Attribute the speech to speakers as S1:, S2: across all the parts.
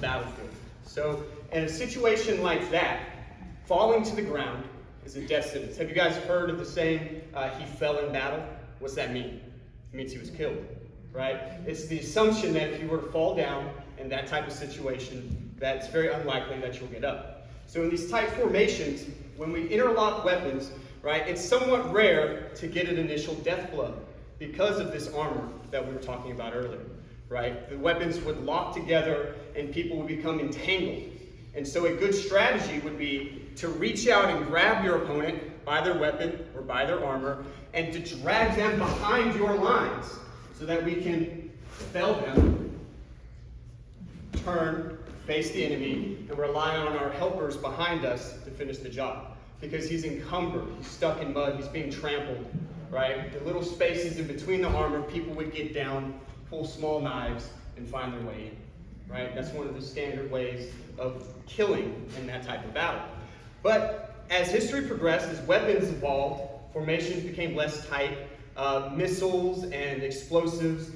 S1: battlefield. So in a situation like that, falling to the ground is a death sentence. Have you guys heard of the saying, he fell in battle? What's that mean? It means he was killed, right? It's the assumption that if you were to fall down in that type of situation, that it's very unlikely that you'll get up. So in these tight formations, when we interlock weapons, right, it's somewhat rare to get an initial death blow because of this armor that we were talking about earlier, right? The weapons would lock together and people would become entangled. And so a good strategy would be to reach out and grab your opponent by their weapon or by their armor and to drag them behind your lines so that we can fell them, turn, face the enemy, and rely on our helpers behind us to finish the job. Because he's encumbered, he's stuck in mud, he's being trampled, right? The little spaces in between the armor, people would get down, pull small knives, and find their way in, right? That's one of the standard ways of killing in that type of battle. But as history progressed, as weapons evolved, formations became less tight, missiles and explosives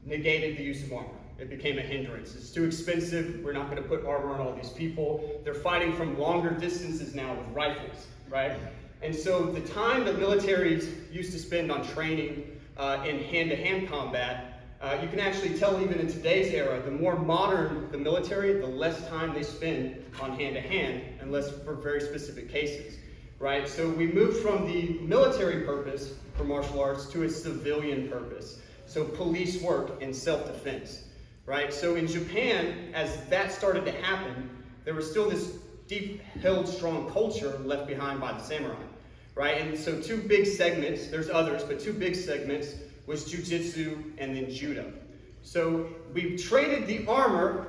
S1: negated the use of armor. It became a hindrance. It's too expensive. We're not going to put armor on all these people. They're fighting from longer distances now with rifles, right? And so the time the militaries used to spend on training in hand-to-hand combat, you can actually tell even in today's era, the more modern the military, the less time they spend on hand-to-hand, unless for very specific cases, right? So we moved from the military purpose for martial arts to a civilian purpose. So police work and self-defense. Right? So in Japan, as that started to happen, there was still this deep-held strong culture left behind by the samurai. Right? And so two big segments, there's others, but two big segments was jiu-jitsu and then judo. So we traded the armor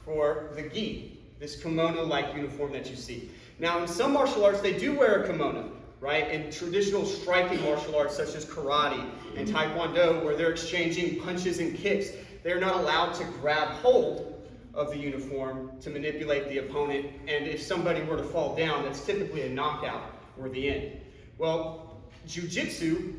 S1: for the gi, this kimono-like uniform that you see. Now in some martial arts, they do wear a kimono, right? In traditional striking martial arts such as karate and taekwondo, where they're exchanging punches and kicks, they're not allowed to grab hold of the uniform to manipulate the opponent, and if somebody were to fall down, that's typically a knockout or the end. Well, jiu-jitsu,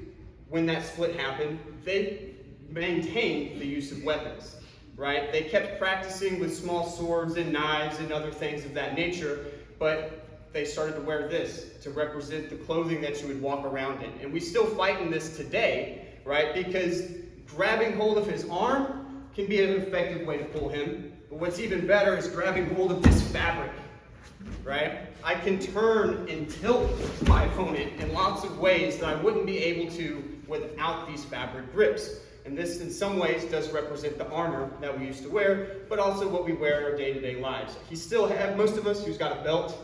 S1: when that split happened, they maintained the use of weapons, right? They kept practicing with small swords and knives and other things of that nature, but they started to wear this to represent the clothing that you would walk around in. And we still fight in this today, right? Because grabbing hold of his arm can be an effective way to pull him. But what's even better is grabbing hold of this fabric, right? I can turn and tilt my opponent in lots of ways that I wouldn't be able to without these fabric grips. And this, in some ways, does represent the armor that we used to wear, but also what we wear in our day-to-day lives. You still have, most of us who's got a belt,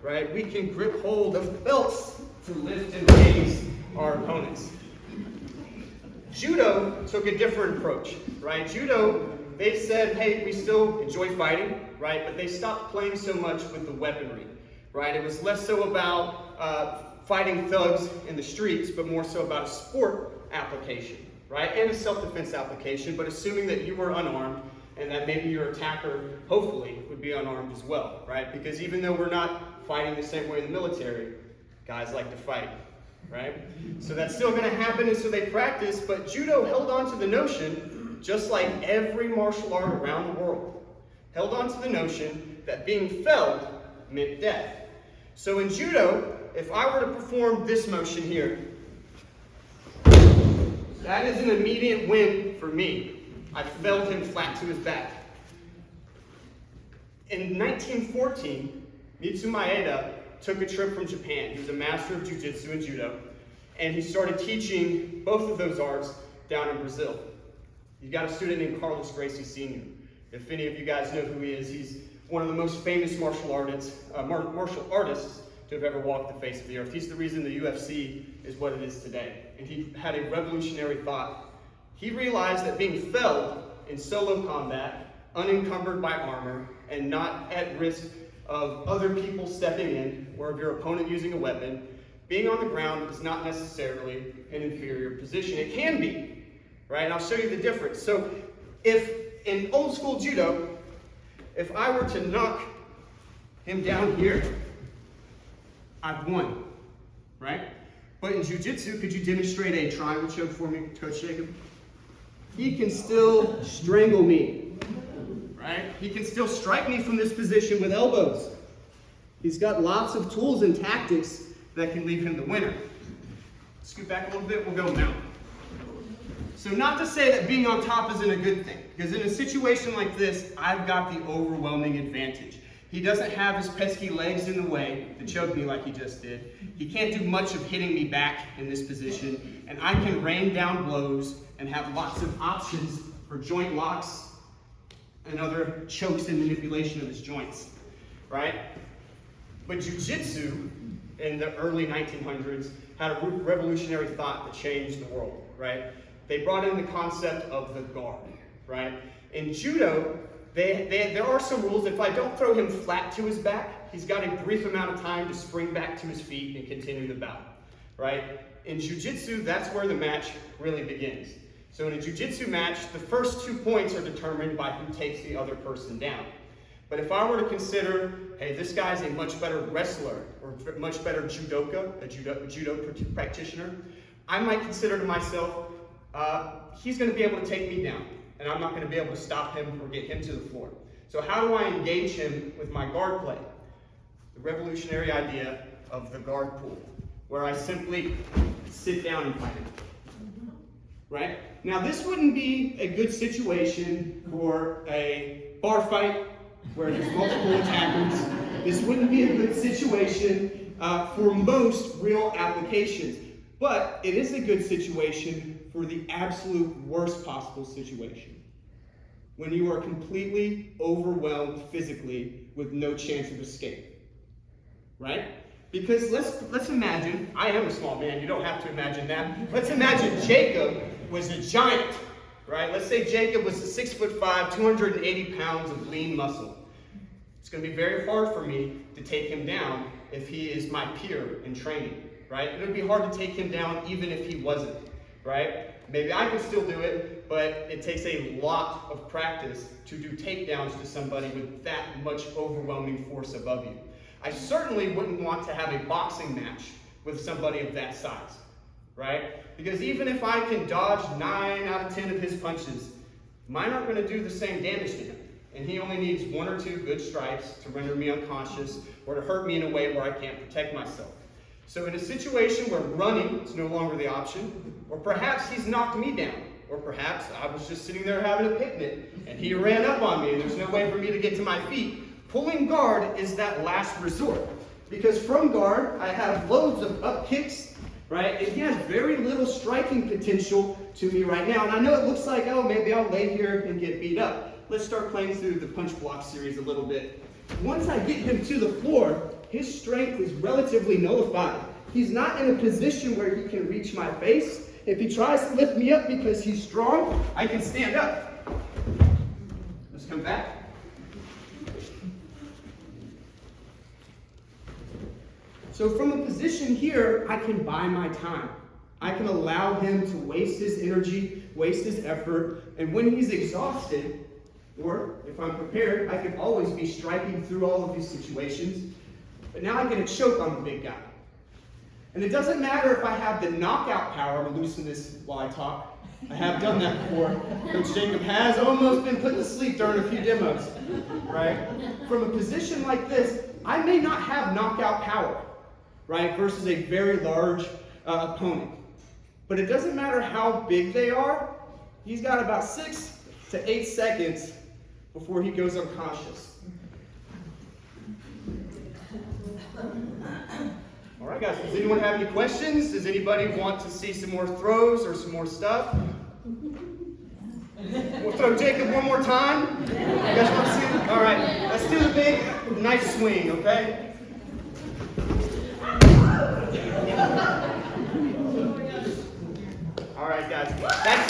S1: right? We can grip hold of the belts to lift and raise our opponents. Judo took a different approach, right? Judo, they said, hey, we still enjoy fighting, right? But they stopped playing so much with the weaponry, right? It was less so about fighting thugs in the streets, but more so about a sport application, right? And a self-defense application, but assuming that you were unarmed and that maybe your attacker, hopefully, would be unarmed as well, right? Because even though we're not fighting the same way in the military, guys like to fight. Right? So that's still going to happen, and so they practice, but judo held on to the notion, just like every martial art around the world, held on to the notion that being felled meant death. So in judo, if I were to perform this motion here, that is an immediate win for me. I felled him flat to his back. In 1914, Mitsu Maeda took a trip from Japan. He was a master of jiu-jitsu and judo, and he started teaching both of those arts down in Brazil. You got a student named Carlos Gracie Sr. If any of you guys know who he is, he's one of the most famous martial artists to have ever walked the face of the earth. He's the reason the UFC is what it is today. And he had a revolutionary thought. He realized that being felled in solo combat, unencumbered by armor, and not at risk of other people stepping in, or of your opponent using a weapon, being on the ground is not necessarily an inferior position. It can be, right? And I'll show you the difference. So if in old school judo, if I were to knock him down here, I've won, right? But in jiu-jitsu, could you demonstrate a triangle choke for me, Coach Jacob? He can still strangle me, right? right? He can still strike me from this position with elbows. He's got lots of tools and tactics that can leave him the winner. Scoot back a little bit, we'll go mount. So not to say that being on top isn't a good thing, because in a situation like this, I've got the overwhelming advantage. He doesn't have his pesky legs in the way to choke me like he just did. He can't do much of hitting me back in this position, and I can rain down blows and have lots of options for joint locks and other chokes and manipulation of his joints, right? But jiu-jitsu in the early 1900s had a revolutionary thought that changed the world, right? They brought in the concept of the guard, right? In judo, there are some rules. If I don't throw him flat to his back, he's got a brief amount of time to spring back to his feet and continue the bout, right? In jiu-jitsu, that's where the match really begins. So in a jiu-jitsu match, the first 2 points are determined by who takes the other person down. But if I were to consider, hey, this guy's a much better wrestler or much better judoka, a judo practitioner, I might consider to myself, he's going to be able to take me down, and I'm not going to be able to stop him or get him to the floor. So how do I engage him with my guard play? The revolutionary idea of the guard pull, where I simply sit down and fight him. Right? Now this wouldn't be a good situation for a bar fight where there's multiple attackers. This wouldn't be a good situation for most real applications. But it is a good situation for the absolute worst possible situation. When you are completely overwhelmed physically with no chance of escape. Right? Because let's imagine, I am a small man, you don't have to imagine that. Let's imagine Jacob was a giant, right? Let's say Jacob was 6'5", 280 pounds of lean muscle. It's going to be very hard for me to take him down if he is my peer in training, right? It would be hard to take him down even if he wasn't, right? Maybe I could still do it, but it takes a lot of practice to do takedowns to somebody with that much overwhelming force above you. I certainly wouldn't want to have a boxing match with somebody of that size, right? Because even if I can dodge 9 out of 10 of his punches, mine aren't going to do the same damage to him. And he only needs 1 or 2 good strikes to render me unconscious or to hurt me in a way where I can't protect myself. So in a situation where running is no longer the option, or perhaps he's knocked me down, or perhaps I was just sitting there having a picnic and he ran up on me and there's no way for me to get to my feet, pulling guard is that last resort. Because from guard, I have loads of up kicks, right? And he has very little striking potential to me right now. And I know it looks like, oh, maybe I'll lay here and get beat up. Let's start playing through the punch block series a little bit. Once I get him to the floor, his strength is relatively nullified. He's not in a position where he can reach my face. If he tries to lift me up because he's strong, I can stand up. Let's come back. So from a position here, I can buy my time. I can allow him to waste his energy, waste his effort, and when he's exhausted, or if I'm prepared, I can always be striking through all of these situations. But now I get a choke on the big guy. And it doesn't matter if I have the knockout power. I'm loosen this while I talk. I have done that before. Coach Jacob has almost been put to sleep during a few demos, right? From a position like this, I may not have knockout power, right, versus a very large opponent. But it doesn't matter how big they are. He's got about 6 to 8 seconds before he goes unconscious. All right, guys, does anyone have any questions? Does anybody want to see some more throws or some more stuff? We'll throw Jacob one more time. You guys want to see it? All right, let's do the big, nice swing, okay? All right, guys, that's